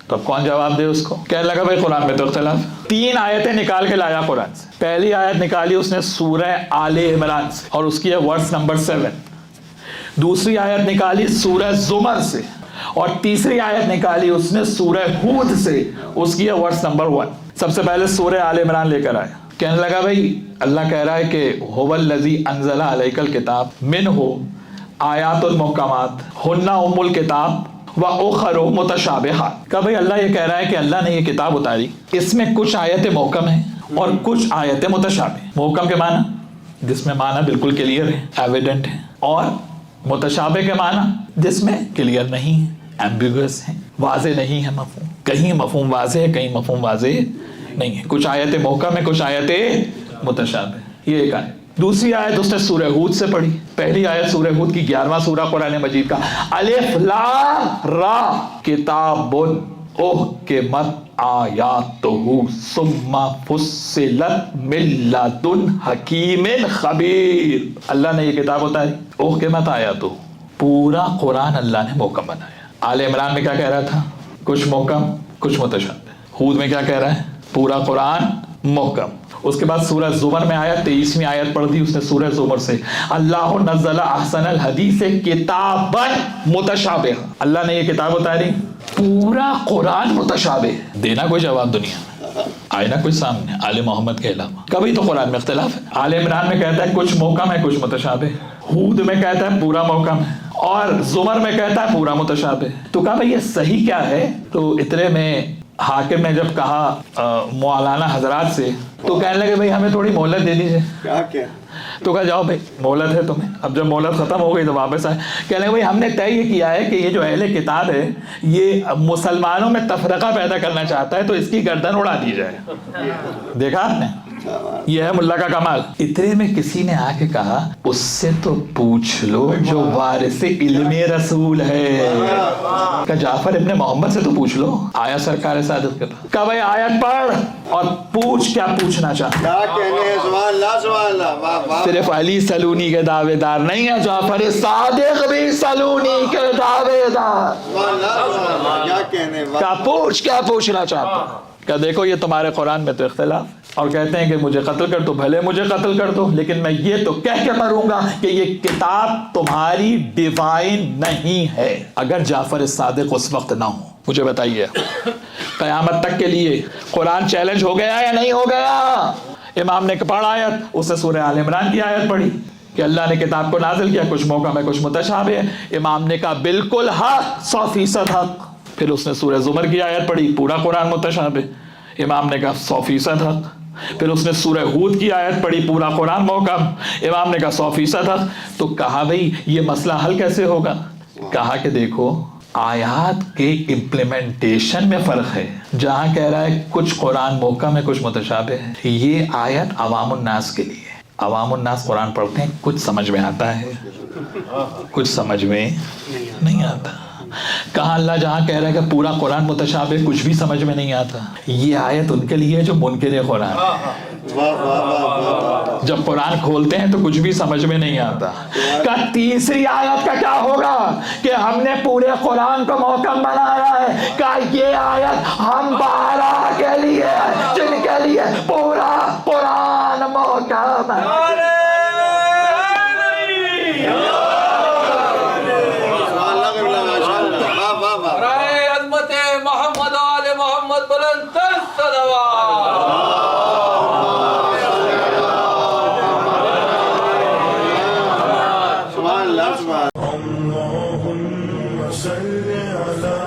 तो अब कौन जवाब दे उसको? कहने लगा भाई कुरान में तो इख्तिलाफ। 3 आयतें निकाल के लाया कुरान से। पहली आयत निकाली उसने सूरह आले इमरान से और उसकी है वर्स नंबर 7। दूसरी आयत निकाली सूरह जुमर से और तीसरी आयत निकाली उसने सूरह हूद से, उसकी है वर्स नंबर 1। सबसे पहले सूरह आले इमरान लेकर आया। कहने लगा भाई अल्लाह कह रहा है कि हुवल्लज़ी अंज़ला अलैकल किताब मिनहु आयातुल मुहकमात हुन्ना उम्मुल किताब व उखरु मुतशाबिहात। कहा भाई अल्लाह ये कह रहा है कि अल्लाह ने ये किताब उतारी, इसमें कुछ आयतें मुहकम हैं और कुछ आयतें मुतशाबिह। मुहकम के माना जिसमें माना बिल्कुल क्लियर है, एविडेंट है, और मुतशाबिह के माना जिसमें क्लियर नहीं है, एम्बिगुअस है, वाज़ेह नहीं है मफ़हूम। कहीं मफ़हूम वाज़ेह है, कहीं मफ़हूम वाज़ेह नहीं है। कुछ आयतें मुहकम है, कुछ आयतें मुतशाबिह। ये एक आयत। दूसरी आयत उसने सूरह हूद से पढ़ी। पहली आयत सूरह हूद की 11वां सूरा कुरान मजीद का, अलिफ लाम रा किताबुन उहकिमत आयातुहु सुम्मा फुस्सिलत मिन लदुन हकीमिन खबीर। अल्लाह ने ये किताब उतारी, उहकिमत आयातुहु, पूरा कुरान अल्लाह ने मुहकम बनाया। आले इमरान में क्या कह रहा था? कुछ मुहकम कुछ मुतशाबिह। हूद में क्या कह रहा है? पूरा कुरान मुहकम। उसके बाद सूरह जुमर में आया, 23वीं आयत पढ़ दी उसने सूरह जुमर से, अल्लाह नज़्ज़ला अहसनल हदीस किताबन मुतशाबिह। अल्लाह ने ये किताब उतारी, पूरा कुरान मुतशाबिह। देना कोई जवाब दुनिया में आए ना कोई सामने आले मोहम्मद के अलावा? कभी तो कुरान में इख्तिलाफ है। आले इमरान में कहता है कुछ मुहकम है कुछ मुतशाबिह, हूद में कहता है पूरा मुहकम है, और जुमर में कहता है पूरा मुतशाबिह। तो कहा भाई ये सही क्या है? तो इतने में हाकिम ने जब कहा मौलाना हजरात से, तो कहने लगे भाई हमें थोड़ी मोहलत दे दीजिए। क्या? तो कहा जाओ भाई मोहलत है तुम्हें। अब जब मोहलत खत्म हो गई तो वापस आए। कहने लगे भाई हमने तय ये किया है कि ये जो अहले किताब है ये मुसलमानों में तफरका पैदा करना चाहता है, तो इसकी गर्दन उड़ा दी जाए। देखा आपने, ये है मुल्ला का कमाल। इतने में किसी ने आके कहा उससे तो पूछ लो जो वारिस इल्मे रसूल है। का जाफर इब्ने मोहम्मद से तो पूछ लो। आया सरकार सादिक के पास, कहा भाई आयत पढ़ और पूछ क्या पूछना चाहता है। सिर्फ अली सलूनी के दावेदार नहीं है, जाफर सादिक भी सलूनी के दावेदार। क्या पूछ क्या पूछना चाहता? क्या देखो ये तुम्हारे कुरान में तो इख्तिलाफ, और कहते हैं कि मुझे कत्ल कर दो, भले मुझे कत्ल कर दो, लेकिन मैं ये तो कह के मरूंगा कि ये किताब तुम्हारी डिवाइन नहीं है। अगर जाफर सादिक उस वक्त ना हो, मुझे बताइए क़यामत तक के लिए कुरान चैलेंज हो गया या नहीं हो गया? इमाम ने पढ़ा आयत, उसने सूरह आल इमरान की आयत पढ़ी कि अल्लाह ने किताब को नाजिल किया, कुछ मौका में कुछ मुतशाबिह है। इमाम ने कहा बिल्कुल हक, 100% हक। फिर उसने सूरह जुमर की आयत पढ़ी, पूरा कुरान मुतशाबिह। इमाम ने कहा 100% हक। फिर उसने सूरह हूद की आयत पढ़ी, पूरा कुरान मुहकम। इमाम ने कहा 100% हक। तो कहा भाई ये मसला हल कैसे होगा? कहा कि देखो आयात के इम्प्लीमेंटेशन में फर्क है। जहां कह रहा है कुछ कुरान मुहकम है कुछ मुतशाबिह है, ये आयत अवामुन नास के लिए। अवामुन नास कुरान पढ़ते हैं, कुछ समझ में आता है कुछ समझ में नहीं आता। कहा अल्लाह जहां कह रहा है कि पूरा कुरान मुतशाबिह, कुछ भी समझ में नहीं आता, ये आयत उनके लिए जो मुनकिर कुरान है। जब कुरान खोलते हैं तो कुछ भी समझ में नहीं आता। का तीसरी आयत का क्या होगा कि हमने पूरे कुरान को मुहकम बनाया है। का ये आयत हम 12 के लिए जिनके लिए पूरा कुरान मुहकम है। اللهم صل على